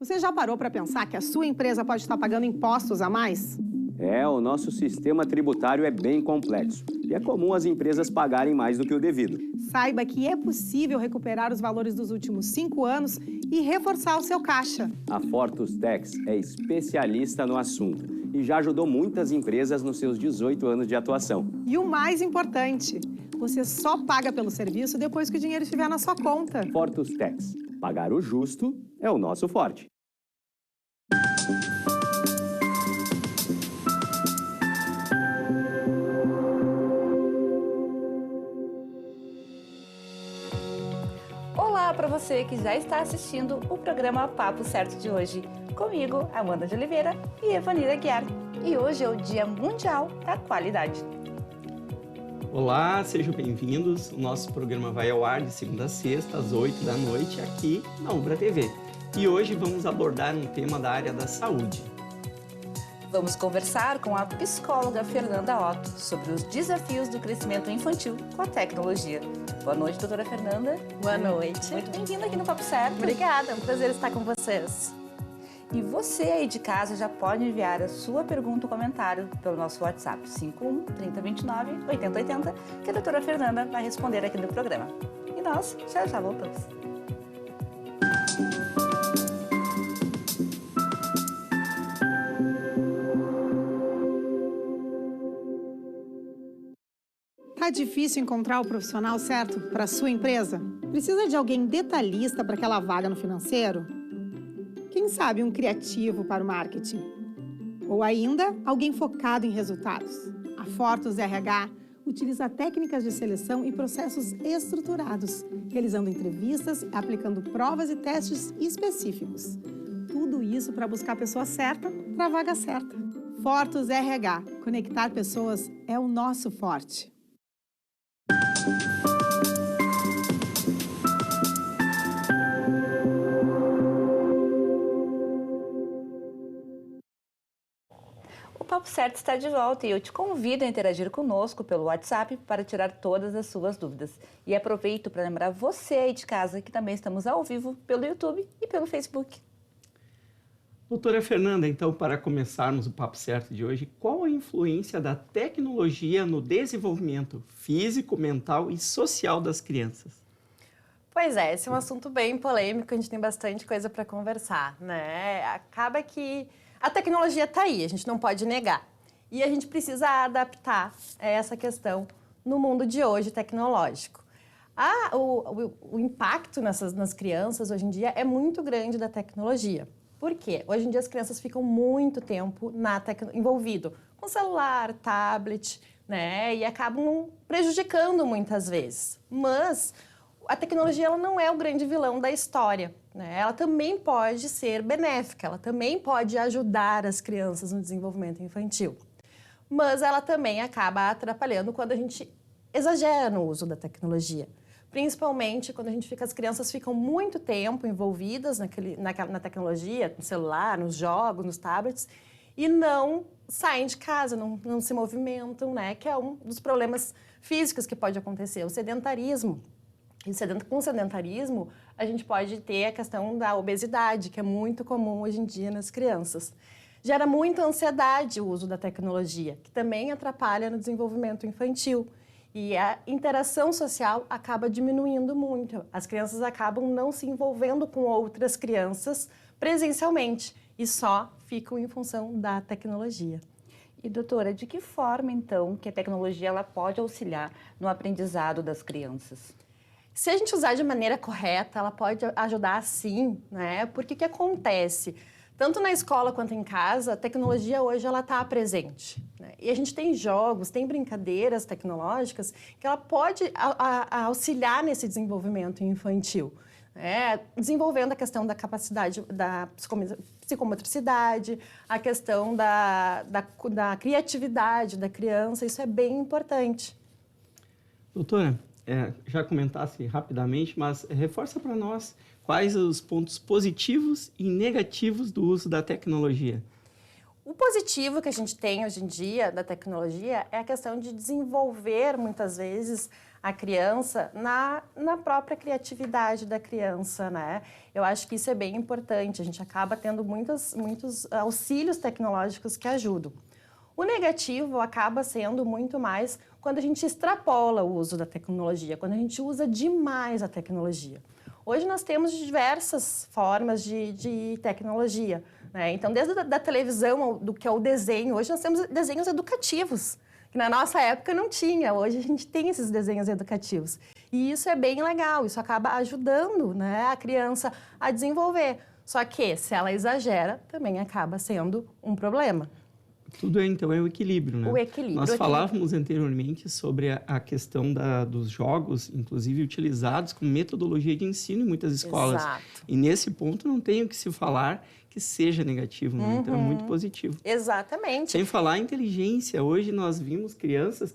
Você já parou para pensar que a sua empresa pode estar pagando impostos a mais? O nosso sistema tributário é bem complexo e é comum as empresas pagarem mais do que o devido. Saiba que é possível recuperar os valores dos últimos 5 anos e reforçar o seu caixa. A Fortus Tax é especialista no assunto e já ajudou muitas empresas nos seus 18 anos de atuação. E o mais importante, você só paga pelo serviço depois que o dinheiro estiver na sua conta. Fortus Tax. Pagar o justo é o nosso forte. Olá para você que já está assistindo o programa Papo Certo de hoje. Comigo, Amanda de Oliveira e Evanira Guiar. E hoje é o Dia Mundial da Qualidade. Olá, sejam bem-vindos. O nosso programa vai ao ar de segunda a sexta, às 8 da noite, aqui na Umbra TV. E hoje vamos abordar um tema da área da saúde. Vamos conversar com a psicóloga Fernanda Otto sobre os desafios do crescimento infantil com a tecnologia. Boa noite, doutora Fernanda. Boa noite. Muito bem-vinda aqui no Papo Certo. Obrigada, é um prazer estar com vocês. E você aí de casa já pode enviar a sua pergunta ou comentário pelo nosso WhatsApp 51 3029 8080, que a doutora Fernanda vai responder aqui no programa. E nós já voltamos. Tá difícil encontrar o profissional certo para a sua empresa? Precisa de alguém detalhista para aquela vaga no financeiro? Quem sabe um criativo para o marketing? Ou ainda, alguém focado em resultados? A Fortus RH utiliza técnicas de seleção e processos estruturados, realizando entrevistas, aplicando provas e testes específicos. Tudo isso para buscar a pessoa certa para a vaga certa. Fortus RH. Conectar pessoas é o nosso forte. O Papo Certo está de volta e eu te convido a interagir conosco pelo WhatsApp para tirar todas as suas dúvidas. E aproveito para lembrar você aí de casa que também estamos ao vivo pelo YouTube e pelo Facebook. Doutora Fernanda, então, para começarmos o Papo Certo de hoje, qual a influência da tecnologia no desenvolvimento físico, mental e social das crianças? Pois é, esse é um assunto bem polêmico, a gente tem bastante coisa para conversar, né? Acaba que a tecnologia está aí, a gente não pode negar. E a gente precisa adaptar essa questão no mundo de hoje tecnológico. O impacto nas crianças hoje em dia é muito grande da tecnologia. Por quê? Hoje em dia as crianças ficam muito tempo envolvido com celular, tablet, né? E acabam prejudicando muitas vezes. Mas a tecnologia ela não é o grande vilão da história, né? Ela também pode ser benéfica, ela também pode ajudar as crianças no desenvolvimento infantil. Mas ela também acaba atrapalhando quando a gente exagera no uso da tecnologia. Principalmente quando as crianças ficam muito tempo envolvidas na tecnologia, no celular, nos jogos, nos tablets, e não saem de casa, não se movimentam, né? Que é um dos problemas físicos que pode acontecer, o sedentarismo. E com o sedentarismo, a gente pode ter a questão da obesidade, que é muito comum hoje em dia nas crianças. Gera muita ansiedade o uso da tecnologia, que também atrapalha no desenvolvimento infantil. E a interação social acaba diminuindo muito. As crianças acabam não se envolvendo com outras crianças presencialmente e só ficam em função da tecnologia. E doutora, de que forma então que a tecnologia ela pode auxiliar no aprendizado das crianças? Se a gente usar de maneira correta, ela pode ajudar sim, né? Porque o que acontece? Tanto na escola quanto em casa, a tecnologia hoje ela está presente, né? E a gente tem jogos, tem brincadeiras tecnológicas que ela pode auxiliar nesse desenvolvimento infantil, né? Desenvolvendo a questão da capacidade da psicomotricidade, a questão da criatividade da criança, isso é bem importante. Doutora, já comentasse rapidamente, mas reforça para nós quais os pontos positivos e negativos do uso da tecnologia. O positivo que a gente tem hoje em dia da tecnologia é a questão de desenvolver, muitas vezes, a criança na própria criatividade da criança, né? Eu acho que isso é bem importante. A gente acaba tendo muitos auxílios tecnológicos que ajudam. O negativo acaba sendo muito mais quando a gente extrapola o uso da tecnologia, quando a gente usa demais a tecnologia. Hoje nós temos diversas formas de tecnologia, né? Então, desde a televisão, do que é o desenho, hoje nós temos desenhos educativos, que na nossa época não tinha, hoje a gente tem esses desenhos educativos. E isso é bem legal, isso acaba ajudando, né, a criança a desenvolver. Só que, se ela exagera, também acaba sendo um problema. Tudo então é o equilíbrio, né? O equilíbrio. Nós falávamos anteriormente sobre a questão dos jogos, inclusive utilizados como metodologia de ensino em muitas escolas. Exato. E nesse ponto não tem o que se falar que seja negativo, né? Então é muito positivo. Exatamente. Sem falar em inteligência, hoje nós vimos crianças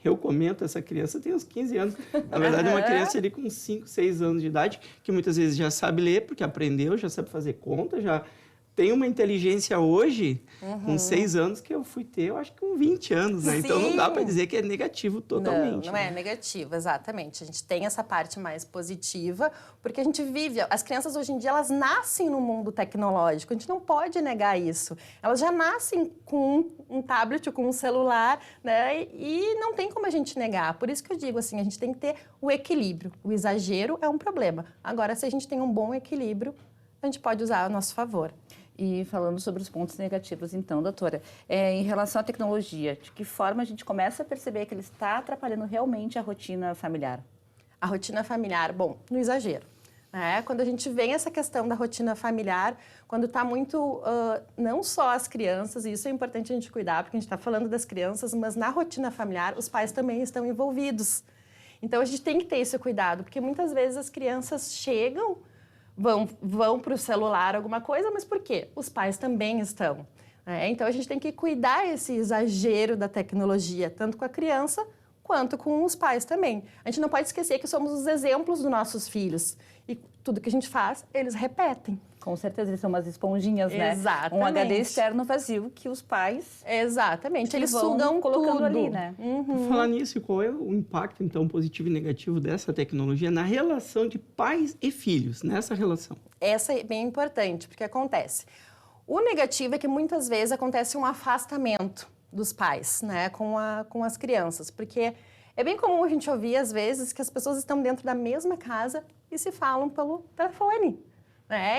eu comento, essa criança tem uns 15 anos. Na verdade, é uma criança ali com 5, 6 anos de idade, que muitas vezes já sabe ler, porque aprendeu, já sabe fazer conta, já tem uma inteligência hoje, com 6 anos, que eu fui ter, eu acho que com 20 anos, né? Então não dá para dizer que é negativo totalmente. Não é negativo, exatamente. A gente tem essa parte mais positiva, porque a gente vive... As crianças hoje em dia, elas nascem no mundo tecnológico, a gente não pode negar isso. Elas já nascem com um tablet ou com um celular, né? E não tem como a gente negar. Por isso que eu digo assim, a gente tem que ter o equilíbrio. O exagero é um problema. Agora, se a gente tem um bom equilíbrio, a gente pode usar a nosso favor. E falando sobre os pontos negativos, então, doutora, em relação à tecnologia, de que forma a gente começa a perceber que ele está atrapalhando realmente a rotina familiar? A rotina familiar, bom, no exagero. Né? Quando a gente vê essa questão da rotina familiar, quando está muito, não só as crianças, e isso é importante a gente cuidar, porque a gente está falando das crianças, mas na rotina familiar os pais também estão envolvidos. Então a gente tem que ter esse cuidado, porque muitas vezes as crianças chegam, vão para o celular, alguma coisa, mas por quê? Os pais também estão. Então, a gente tem que cuidar esse exagero da tecnologia, tanto com a criança quanto com os pais também. A gente não pode esquecer que somos os exemplos dos nossos filhos. E tudo que a gente faz, eles repetem. Com certeza, eles são umas esponjinhas, né? Exatamente. Um HD externo vazio que os pais... Exatamente. Eles vão sugam colocando tudo ali, né? Por falar nisso, qual é o impacto, então, positivo e negativo dessa tecnologia na relação de pais e filhos, nessa relação? Essa é bem importante, porque acontece. O negativo é que muitas vezes acontece um afastamento dos pais, né, com as crianças, porque é bem comum a gente ouvir, às vezes, que as pessoas estão dentro da mesma casa e se falam pelo telefone.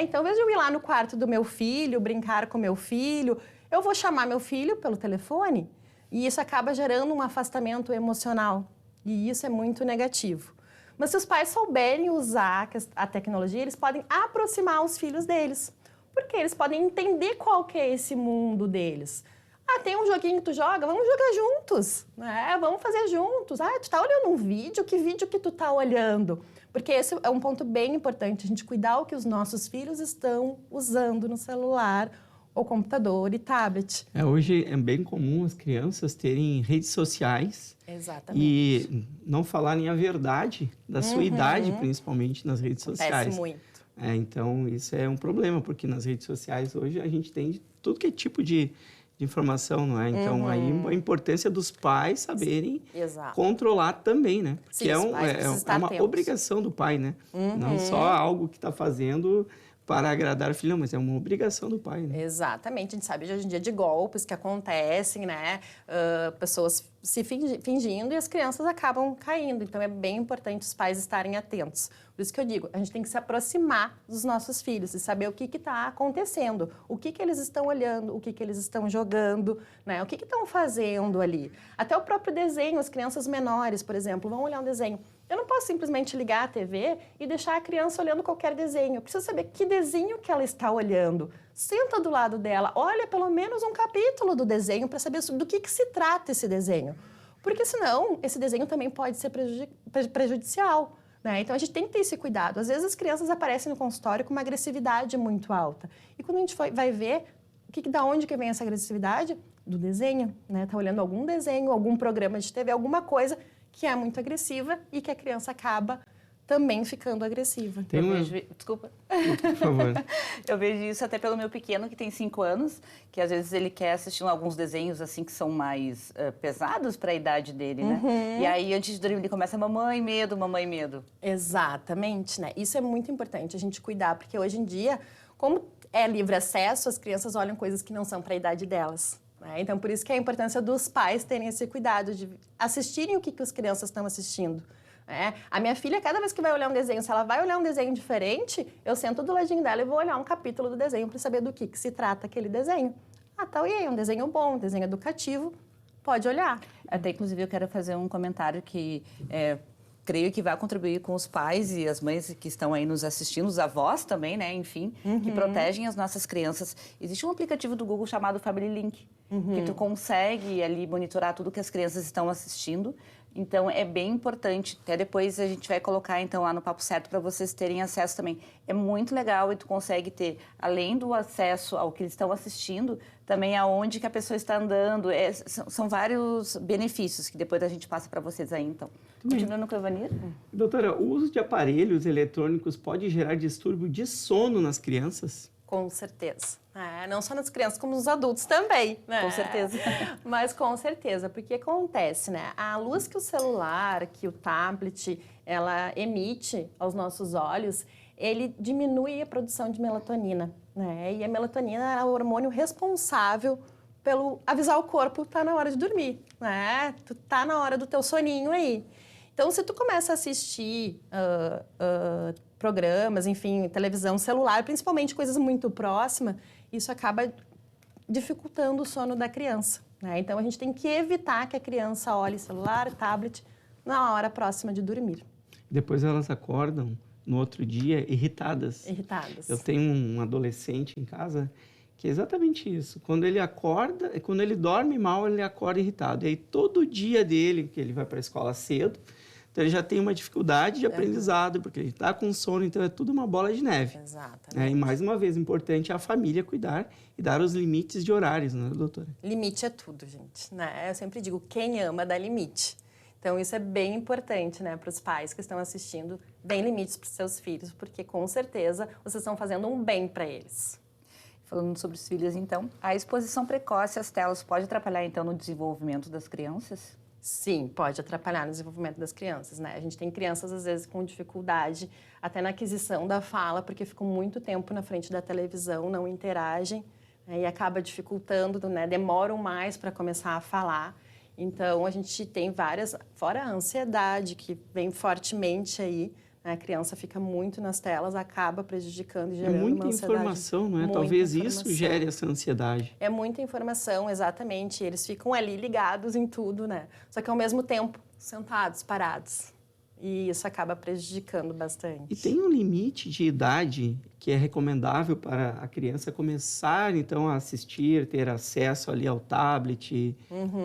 Então, ao invés de eu ir lá no quarto do meu filho, brincar com meu filho, eu vou chamar meu filho pelo telefone e isso acaba gerando um afastamento emocional e isso é muito negativo. Mas se os pais souberem usar a tecnologia, eles podem aproximar os filhos deles, porque eles podem entender qual que é esse mundo deles. Tem um joguinho que tu joga, vamos jogar juntos, né? Vamos fazer juntos. Tu tá olhando um vídeo, que vídeo que tu tá olhando? Porque esse é um ponto bem importante, a gente cuidar o que os nossos filhos estão usando no celular, ou computador e tablet. Hoje é bem comum as crianças terem redes sociais. Exatamente. E não falarem a verdade da sua idade, principalmente nas redes sociais. Acontece muito. Então, isso é um problema, porque nas redes sociais hoje a gente tem tudo que é tipo de informação, não é? Então, aí a importância dos pais saberem controlar também, né? Porque Sim, é uma atentos. Obrigação do pai, né? Não só algo que está fazendo para agradar o filho, mas é uma obrigação do pai, né? Exatamente. A gente sabe de hoje em dia de golpes que acontecem, né? Pessoas se fingindo e as crianças acabam caindo. Então, é bem importante os pais estarem atentos. Por isso que eu digo, a gente tem que se aproximar dos nossos filhos e saber o que está acontecendo, o que eles estão olhando, o que eles estão jogando, né? O que estão fazendo ali. Até o próprio desenho, as crianças menores, por exemplo, vão olhar um desenho. Eu não posso simplesmente ligar a TV e deixar a criança olhando qualquer desenho. Eu preciso saber que desenho que ela está olhando. Senta do lado dela, olha pelo menos um capítulo do desenho para saber do que se trata esse desenho. Porque senão, esse desenho também pode ser prejudicial. Né? Então, a gente tem que ter esse cuidado. Às vezes, as crianças aparecem no consultório com uma agressividade muito alta. E quando a gente vai ver, da onde que vem essa agressividade? Do desenho. Né? Tá olhando algum desenho, algum programa de TV, alguma coisa que é muito agressiva e que a criança acaba também ficando agressiva. Tem uma... Desculpa. Por favor. Eu vejo isso até pelo meu pequeno, que tem 5 anos, que às vezes ele quer assistir alguns desenhos assim que são mais pesados para a idade dele, né? E aí, antes de dormir, ele começa mamãe, medo, mamãe, medo. Exatamente, né? Isso é muito importante a gente cuidar, porque hoje em dia, como é livre acesso, as crianças olham coisas que não são para a idade delas. Né? Então, por isso que é a importância dos pais terem esse cuidado de assistirem o que as crianças estão assistindo. A minha filha, cada vez que vai olhar um desenho, se ela vai olhar um desenho diferente, eu sento do ladinho dela e vou olhar um capítulo do desenho para saber do que se trata aquele desenho. Ah, tá, e aí, um desenho bom, um desenho educativo, pode olhar. Até, inclusive, eu quero fazer um comentário que creio que vai contribuir com os pais e as mães que estão aí nos assistindo, os avós também, né, enfim, que protegem as nossas crianças. Existe um aplicativo do Google chamado Family Link, que tu consegue ali monitorar tudo que as crianças estão assistindo. Então, é bem importante. Até depois a gente vai colocar, então, lá no Papo Certo para vocês terem acesso também. É muito legal e tu consegue ter, além do acesso ao que eles estão assistindo, também aonde que a pessoa está andando. São vários benefícios que depois a gente passa para vocês aí, então. Continuando com a Evanir. Doutora, o uso de aparelhos eletrônicos pode gerar distúrbio de sono nas crianças? Com certeza. Não só nas crianças, como nos adultos também. Né? Com certeza. Mas com certeza, porque acontece, né? A luz que o celular, que o tablet, ela emite aos nossos olhos, ele diminui a produção de melatonina. Né? E a melatonina é o hormônio responsável pelo avisar o corpo que tá na hora de dormir. Né? Tu tá na hora do teu soninho aí. Então, se tu começa a assistir programas, enfim, televisão, celular, principalmente coisas muito próximas, isso acaba dificultando o sono da criança. Né? Então, a gente tem que evitar que a criança olhe celular, tablet, na hora próxima de dormir. Depois elas acordam no outro dia irritadas. Irritadas. Eu tenho um adolescente em casa que é exatamente isso. Quando ele acorda, quando ele dorme mal, ele acorda irritado. E aí, todo dia dele, que ele vai para a escola cedo, então ele já tem uma dificuldade de aprendizado, porque ele está com sono, então é tudo uma bola de neve. Exatamente. E mais uma vez, importante é a família cuidar e dar os limites de horários, né, doutora? Limite é tudo, gente. Né? Eu sempre digo, quem ama dá limite. Então, isso é bem importante, né, para os pais que estão assistindo, deem limites para os seus filhos, porque com certeza vocês estão fazendo um bem para eles. Falando sobre os filhos, então, a exposição precoce às telas pode atrapalhar, então, no desenvolvimento das crianças? Sim, pode atrapalhar no desenvolvimento das crianças, né? A gente tem crianças, às vezes, com dificuldade até na aquisição da fala, porque ficam muito tempo na frente da televisão, não interagem, né? E acaba dificultando, né? Demoram mais para começar a falar. Então, a gente tem várias, fora a ansiedade, que vem fortemente aí, né? A criança fica muito nas telas, acaba prejudicando e gerando uma ansiedade. É muita informação, não é? Talvez isso gere essa ansiedade. É muita informação, exatamente. Eles ficam ali ligados em tudo, né? Só que, ao mesmo tempo, sentados, parados. E isso acaba prejudicando bastante. E tem um limite de idade que é recomendável para a criança começar, então, a assistir, ter acesso ali ao tablet?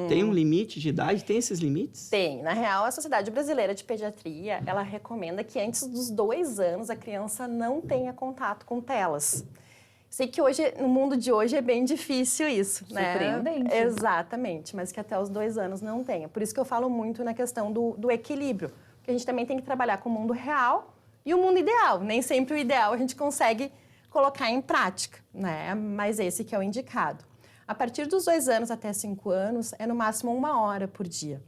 Tem um limite de idade? Tem esses limites? Tem. Na real, a Sociedade Brasileira de Pediatria, ela recomenda que antes dos 2 anos a criança não tenha contato com telas. Sei que hoje, no mundo de hoje, é bem difícil isso, né? Surpreendente. Exatamente, mas que até os 2 anos não tenha. Por isso que eu falo muito na questão do equilíbrio. Porque a gente também tem que trabalhar com o mundo real e o mundo ideal. Nem sempre o ideal a gente consegue colocar em prática, né? Mas esse que é o indicado. A partir dos 2 anos até 5 anos, é no máximo 1 hora por dia.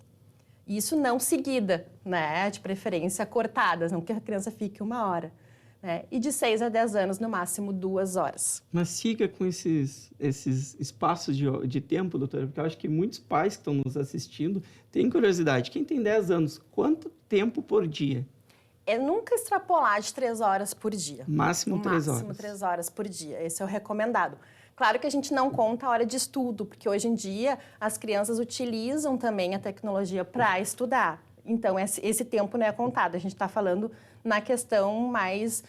Isso não seguida, né? De preferência cortadas, não que a criança fique 1 hora. Né? E de 6 a 10 anos, no máximo 2 horas. Mas siga com esses espaços de tempo, doutora, porque eu acho que muitos pais que estão nos assistindo têm curiosidade. Quem tem 10 anos, quanto tempo por dia? É nunca extrapolar de 3 horas por dia. Máximo 3 horas. Máximo 3 horas por dia. Esse é o recomendado. Claro que a gente não conta a hora de estudo, porque hoje em dia as crianças utilizam também a tecnologia para estudar. Então, esse tempo não é contado. A gente está falando na questão mais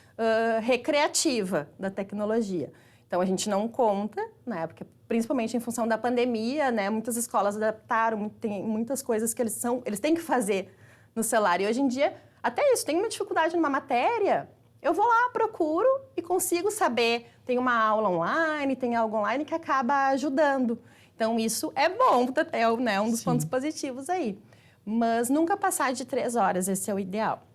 recreativa da tecnologia. Então, a gente não conta, né? Porque, principalmente em função da pandemia, né? Muitas escolas adaptaram, tem muitas coisas que eles têm que fazer no celular. E hoje em dia, até isso, tem uma dificuldade numa matéria, eu vou lá, procuro e consigo saber. Tem uma aula online, tem algo online que acaba ajudando. Então, isso é bom, é um dos pontos positivos aí. Mas nunca passar de 3 horas, esse é o ideal.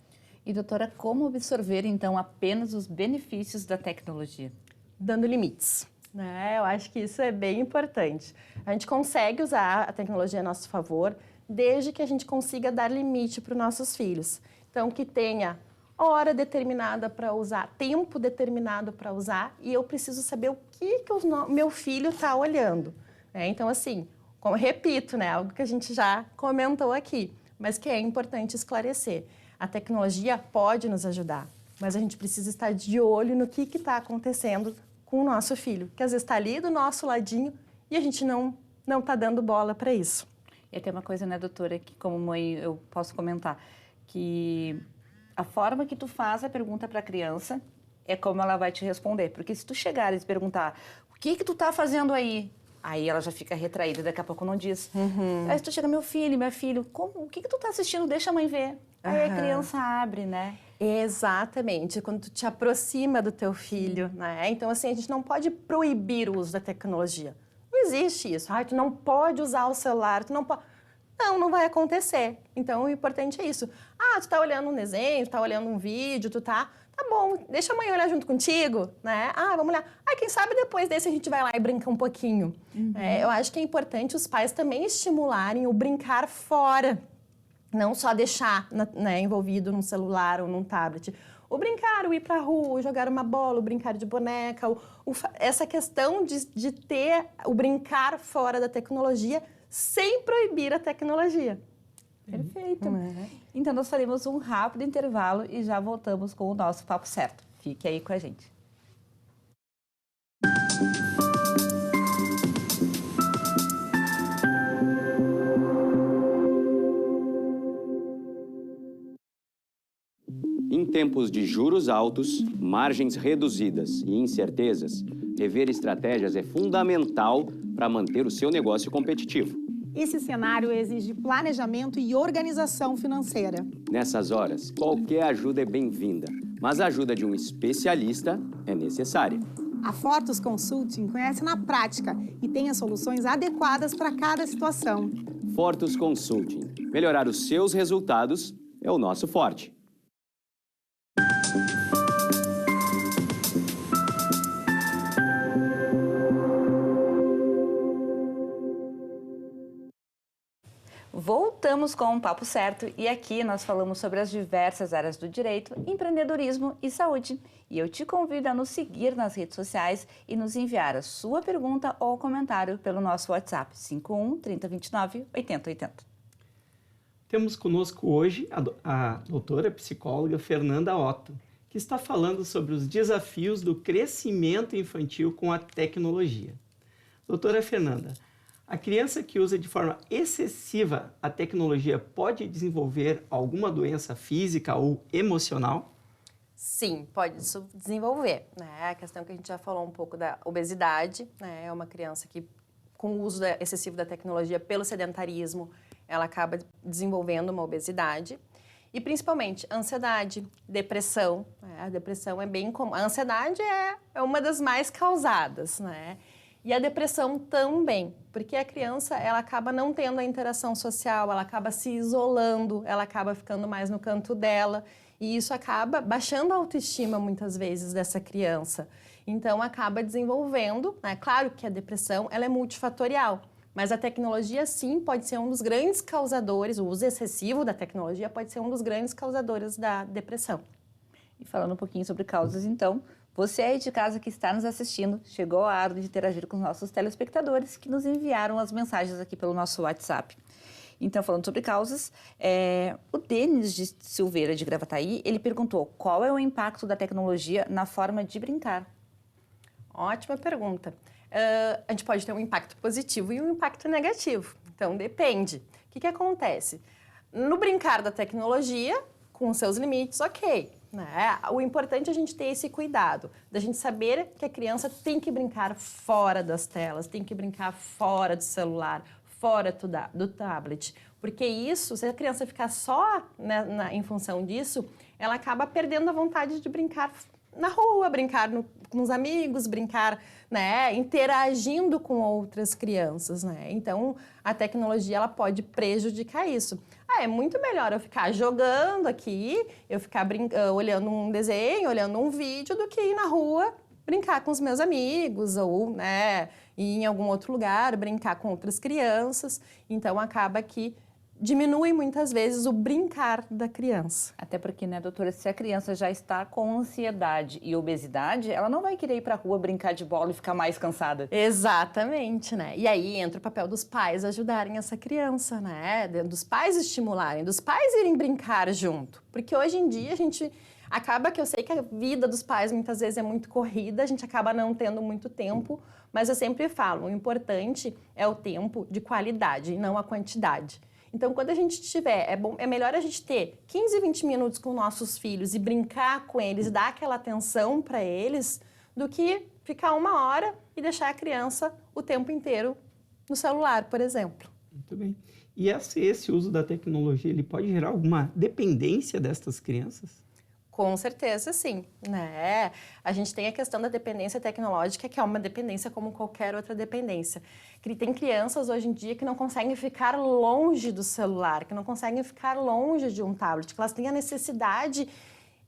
E, doutora, como absorver, então, apenas os benefícios da tecnologia? Dando limites, né? Eu acho que isso é bem importante. A gente consegue usar a tecnologia a nosso favor, desde que a gente consiga dar limite para os nossos filhos. Então, que tenha hora determinada para usar, tempo determinado para usar, e eu preciso saber o que o meu filho está olhando. Né? Então, assim, como repito, né, algo que a gente já comentou aqui, mas que é importante esclarecer. A tecnologia pode nos ajudar, mas a gente precisa estar de olho no que está acontecendo com o nosso filho, que às vezes está ali do nosso ladinho e a gente não está dando bola para isso. E tem uma coisa, né, doutora, que como mãe eu posso comentar, que a forma que tu faz a pergunta para a criança é como ela vai te responder. Porque se tu chegares e perguntar, o que tu tá fazendo aí? Aí ela já fica retraída, daqui a pouco não diz. Aí se tu chega, meu filho, o que tu tá assistindo? Deixa a mãe ver. Aí a criança abre, né? Exatamente, quando tu te aproxima do teu filho, né? Então, assim, a gente não pode proibir o uso da tecnologia. Não existe isso. Ai, tu não pode usar o celular, tu não pode... Não vai acontecer. Então, o importante é isso. Ah, tu tá olhando um desenho, tu tá olhando um vídeo, tá bom, deixa a mãe olhar junto contigo, né? Ah, vamos olhar. Ah, quem sabe depois desse a gente vai lá e brinca um pouquinho. Eu acho que é importante os pais também estimularem o brincar fora. Não só deixar, né, envolvido num celular ou num tablet. O brincar, o ir pra rua, o jogar uma bola, o brincar de boneca, essa questão de ter o brincar fora da tecnologia sem proibir a tecnologia. Perfeito. Então, nós faremos um rápido intervalo e já voltamos com o nosso Papo Certo. Fique aí com a gente. Em tempos de juros altos, margens reduzidas e incertezas, rever estratégias é fundamental para manter o seu negócio competitivo. Esse cenário exige planejamento e organização financeira. Nessas horas, qualquer ajuda é bem-vinda, mas a ajuda de um especialista é necessária. A Fortus Consulting conhece na prática e tem as soluções adequadas para cada situação. Fortus Consulting. Melhorar os seus resultados é o nosso forte. Voltamos com um Papo Certo e aqui nós falamos sobre as diversas áreas do direito, empreendedorismo e saúde. E eu te convido a nos seguir nas redes sociais e nos enviar a sua pergunta ou comentário pelo nosso WhatsApp 51 3029 8080. Temos conosco hoje a doutora psicóloga Fernanda Otto, que está falando sobre os desafios do crescimento infantil com a tecnologia. Doutora Fernanda, a criança que usa de forma excessiva a tecnologia pode desenvolver alguma doença física ou emocional? Sim, pode desenvolver. Né? A questão que a gente já falou um pouco da obesidade, né? É uma criança que, com o uso excessivo da tecnologia pelo sedentarismo, ela acaba desenvolvendo uma obesidade. E, principalmente, ansiedade, depressão. Né? A depressão é bem comum. A ansiedade é uma das mais causadas, né? E a depressão também, porque a criança ela acaba não tendo a interação social, ela acaba se isolando, ela acaba ficando mais no canto dela e isso acaba baixando a autoestima muitas vezes dessa criança. Então acaba desenvolvendo, né? Claro que a depressão ela é multifatorial, mas a tecnologia sim pode ser um dos grandes causadores, o uso excessivo da tecnologia pode ser um dos grandes causadores da depressão. E falando um pouquinho sobre causas, então, você aí de casa que está nos assistindo, chegou a hora de interagir com os nossos telespectadores que nos enviaram as mensagens aqui pelo nosso WhatsApp. Então, falando sobre causas, o Denis de Silveira de Gravataí, ele perguntou qual é o impacto da tecnologia na forma de brincar? Ótima pergunta. A gente pode ter um impacto positivo e um impacto negativo. Então, depende. O que acontece? No brincar da tecnologia, com seus limites, ok. Né? O importante é a gente ter esse cuidado, da gente saber que a criança tem que brincar fora das telas, tem que brincar fora do celular, fora do tablet. Porque isso, se a criança ficar só em função disso, ela acaba perdendo a vontade de brincar na rua, brincar com os amigos, brincar, né, interagindo com outras crianças, né? Então, a tecnologia ela pode prejudicar isso. é muito melhor eu ficar jogando aqui, eu ficar olhando um desenho, olhando um vídeo, do que ir na rua brincar com os meus amigos ou, né, ir em algum outro lugar, brincar com outras crianças. Então, acaba que diminui muitas vezes o brincar da criança. Até porque, né, doutora, se a criança já está com ansiedade e obesidade, ela não vai querer ir para a rua brincar de bola e ficar mais cansada. Exatamente, né? E aí entra o papel dos pais ajudarem essa criança, né? Dos pais estimularem, dos pais irem brincar junto. Porque hoje em dia a gente acaba que eu sei que a vida dos pais muitas vezes é muito corrida, a gente acaba não tendo muito tempo, mas eu sempre falo, o importante é o tempo de qualidade e não a quantidade. Então, quando a gente tiver, é melhor a gente ter 15, 20 minutos com nossos filhos e brincar com eles, dar aquela atenção para eles, do que ficar 1 hora e deixar a criança o tempo inteiro no celular, por exemplo. Muito bem. E esse uso da tecnologia, ele pode gerar alguma dependência destas crianças? Com certeza, sim, né? A gente tem a questão da dependência tecnológica, que é uma dependência como qualquer outra dependência. Tem crianças hoje em dia que não conseguem ficar longe do celular, que não conseguem ficar longe de um tablet, que elas têm a necessidade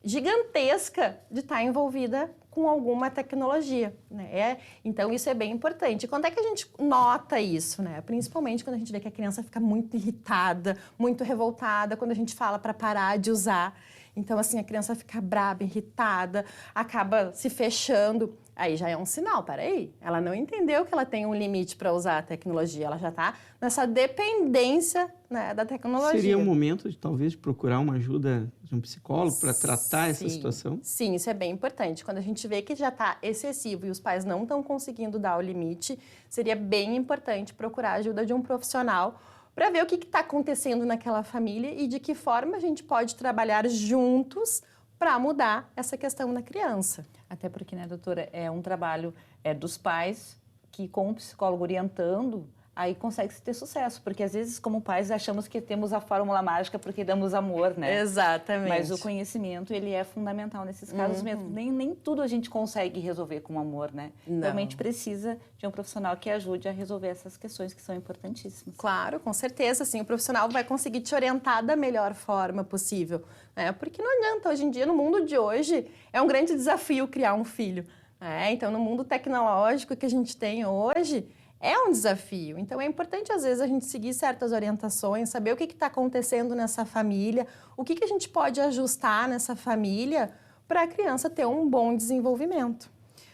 gigantesca de estar envolvida com alguma tecnologia, né? Então, isso é bem importante. Quando é que a gente nota isso, né? Principalmente quando a gente vê que a criança fica muito irritada, muito revoltada, quando a gente fala para parar de usar. Então, assim, a criança fica braba, irritada, acaba se fechando. Aí já é um sinal, peraí, ela não entendeu que ela tem um limite para usar a tecnologia, ela já está nessa dependência, né, da tecnologia. Seria um momento, talvez, de procurar uma ajuda de um psicólogo para tratar essa situação? Sim, isso é bem importante. Quando a gente vê que já está excessivo e os pais não estão conseguindo dar o limite, seria bem importante procurar a ajuda de um profissional para ver o que está acontecendo naquela família e de que forma a gente pode trabalhar juntos para mudar essa questão na criança. Até porque, né, doutora, é um trabalho dos pais que, com o psicólogo orientando, aí consegue-se ter sucesso. Porque, às vezes, como pais, achamos que temos a fórmula mágica porque damos amor, né? Exatamente. Mas o conhecimento, ele é fundamental nesses casos mesmo. Nem tudo a gente consegue resolver com amor, né? Não. Realmente precisa de um profissional que ajude a resolver essas questões que são importantíssimas. Claro, com certeza, sim. O profissional vai conseguir te orientar da melhor forma possível, né? Porque não adianta, hoje em dia, no mundo de hoje, é um grande desafio criar um filho, né? Então, no mundo tecnológico que a gente tem hoje, é um desafio. Então, é importante, às vezes, a gente seguir certas orientações, saber o que está acontecendo nessa família, o que a gente pode ajustar nessa família para a criança ter um bom desenvolvimento.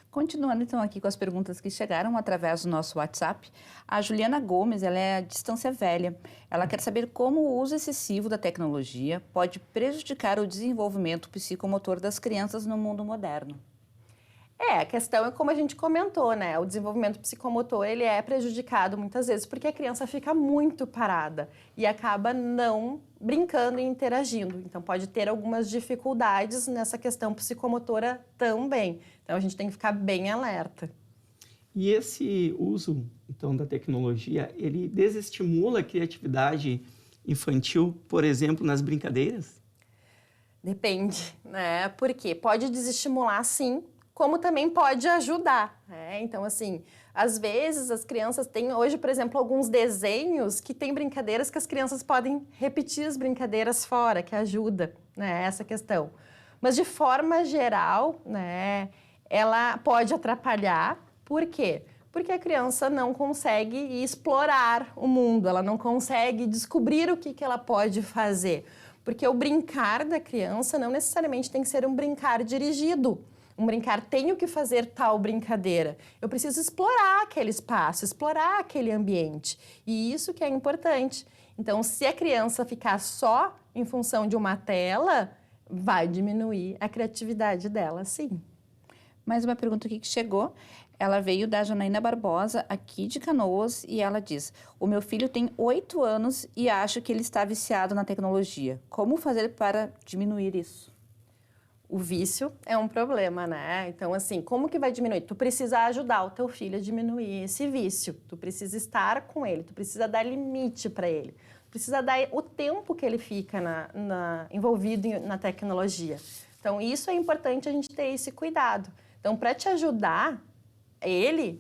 Continuando, então, aqui com as perguntas que chegaram através do nosso WhatsApp, a Juliana Gomes, ela é de Estância Velha. Ela quer saber como o uso excessivo da tecnologia pode prejudicar o desenvolvimento psicomotor das crianças no mundo moderno. A questão é como a gente comentou, né? O desenvolvimento psicomotor, ele é prejudicado muitas vezes porque a criança fica muito parada e acaba não brincando e interagindo. Então, pode ter algumas dificuldades nessa questão psicomotora também. Então, a gente tem que ficar bem alerta. E esse uso, então, da tecnologia, ele desestimula a criatividade infantil, por exemplo, nas brincadeiras? Depende, né? Porque pode desestimular, sim, como também pode ajudar, né? Então, assim, às vezes as crianças têm hoje, por exemplo, alguns desenhos que têm brincadeiras que as crianças podem repetir as brincadeiras fora, que ajuda, né, essa questão. Mas, de forma geral, né, ela pode atrapalhar. Por quê? Porque a criança não consegue explorar o mundo, ela não consegue descobrir o que ela pode fazer. Porque o brincar da criança não necessariamente tem que ser um brincar dirigido. Um brincar, tenho que fazer tal brincadeira. Eu preciso explorar aquele espaço, explorar aquele ambiente. E isso que é importante. Então, se a criança ficar só em função de uma tela, vai diminuir a criatividade dela, sim. Mais uma pergunta aqui que chegou. Ela veio da Janaína Barbosa, aqui de Canoas, e ela diz: o meu filho tem 8 anos e acho que ele está viciado na tecnologia. Como fazer para diminuir isso? O vício é um problema, né? Então, assim, como que vai diminuir? Tu precisa ajudar o teu filho a diminuir esse vício. Tu precisa estar com ele, tu precisa dar limite para ele. Tu precisa dar o tempo que ele fica envolvido na tecnologia. Então, isso é importante a gente ter esse cuidado. Então, para te ajudar,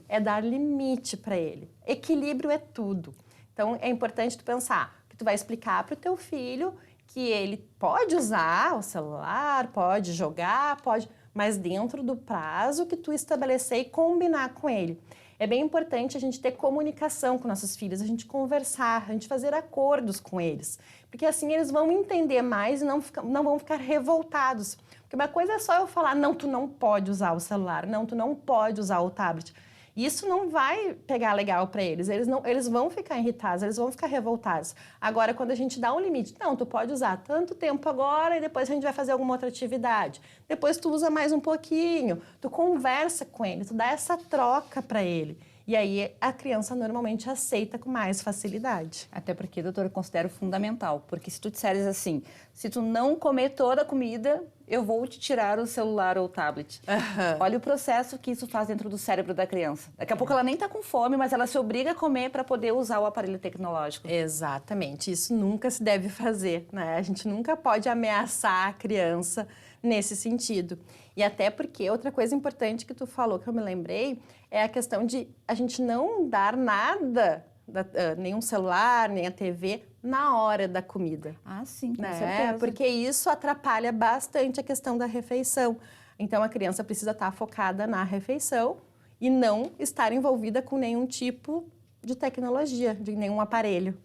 é dar limite para ele. Equilíbrio é tudo. Então, é importante tu pensar, que tu vai explicar para o teu filho que ele pode usar o celular, pode jogar, pode, mas dentro do prazo que tu estabelecer e combinar com ele. É bem importante a gente ter comunicação com nossos filhos, a gente conversar, a gente fazer acordos com eles. Porque assim eles vão entender mais e não vão ficar revoltados. Porque uma coisa é só eu falar, não, tu não pode usar o celular, não, tu não pode usar o tablet. Isso não vai pegar legal para eles, eles vão ficar irritados, eles vão ficar revoltados. Agora, quando a gente dá um limite, não, tu pode usar tanto tempo agora e depois a gente vai fazer alguma outra atividade. Depois tu usa mais um pouquinho, tu conversa com ele, tu dá essa troca para ele. E aí a criança normalmente aceita com mais facilidade. Até porque, doutora, eu considero fundamental. Porque se tu disseres assim, se tu não comer toda a comida, eu vou te tirar o celular ou o tablet. Olha o processo que isso faz dentro do cérebro da criança. Daqui a pouco ela nem está com fome, mas ela se obriga a comer para poder usar o aparelho tecnológico. Exatamente. Isso nunca se deve fazer, né? A gente nunca pode ameaçar a criança nesse sentido. E até porque outra coisa importante que tu falou, que eu me lembrei, é a questão de a gente não dar nada, nenhum celular, nem a TV, na hora da comida. Ah, sim, com né? certeza. Porque isso atrapalha bastante a questão da refeição. Então, a criança precisa estar focada na refeição e não estar envolvida com nenhum tipo de tecnologia, de nenhum aparelho.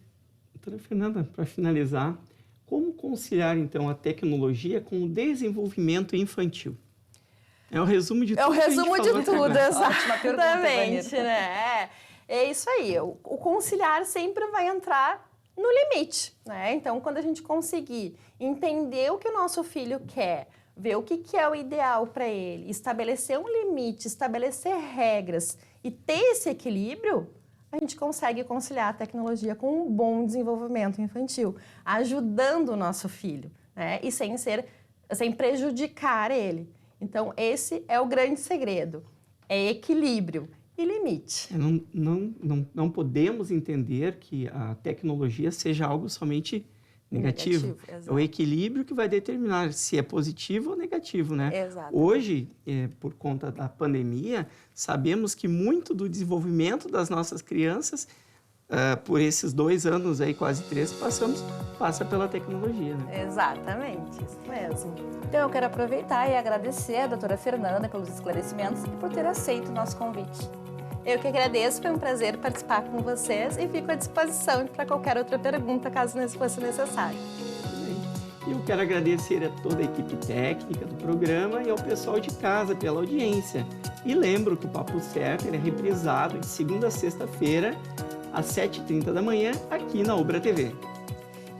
Doutora Fernanda, para finalizar, como conciliar, então, a tecnologia com o desenvolvimento infantil? É o resumo de tudo. É o resumo de tudo, exatamente, né? É isso aí. O conciliar sempre vai entrar no limite, né? Então, quando a gente conseguir entender o que o nosso filho quer, ver o que é o ideal para ele, estabelecer um limite, estabelecer regras e ter esse equilíbrio, a gente consegue conciliar a tecnologia com um bom desenvolvimento infantil, ajudando o nosso filho, né? E sem prejudicar ele. Então, esse é o grande segredo, é equilíbrio e limite. Não podemos entender que a tecnologia seja algo somente negativo. É o equilíbrio que vai determinar se é positivo ou negativo, né? Exato. Hoje, por conta da pandemia, sabemos que muito do desenvolvimento das nossas crianças, por esses 2 anos, aí, quase 3, passa pela tecnologia, né? Exatamente, isso mesmo. Então, eu quero aproveitar e agradecer a doutora Fernanda pelos esclarecimentos e por ter aceito o nosso convite. Eu que agradeço, foi um prazer participar com vocês e fico à disposição para qualquer outra pergunta, caso fosse necessário. E eu quero agradecer a toda a equipe técnica do programa e ao pessoal de casa pela audiência. E lembro que o Papo Certo é reprisado de segunda a sexta-feira, às 7h30 da manhã, aqui na Ubra TV.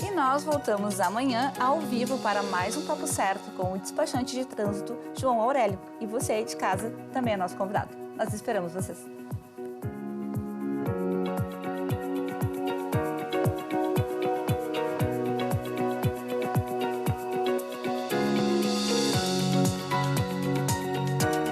E nós voltamos amanhã ao vivo para mais um Papo Certo com o despachante de trânsito, João Aurélio. E você aí de casa também é nosso convidado. Nós esperamos vocês.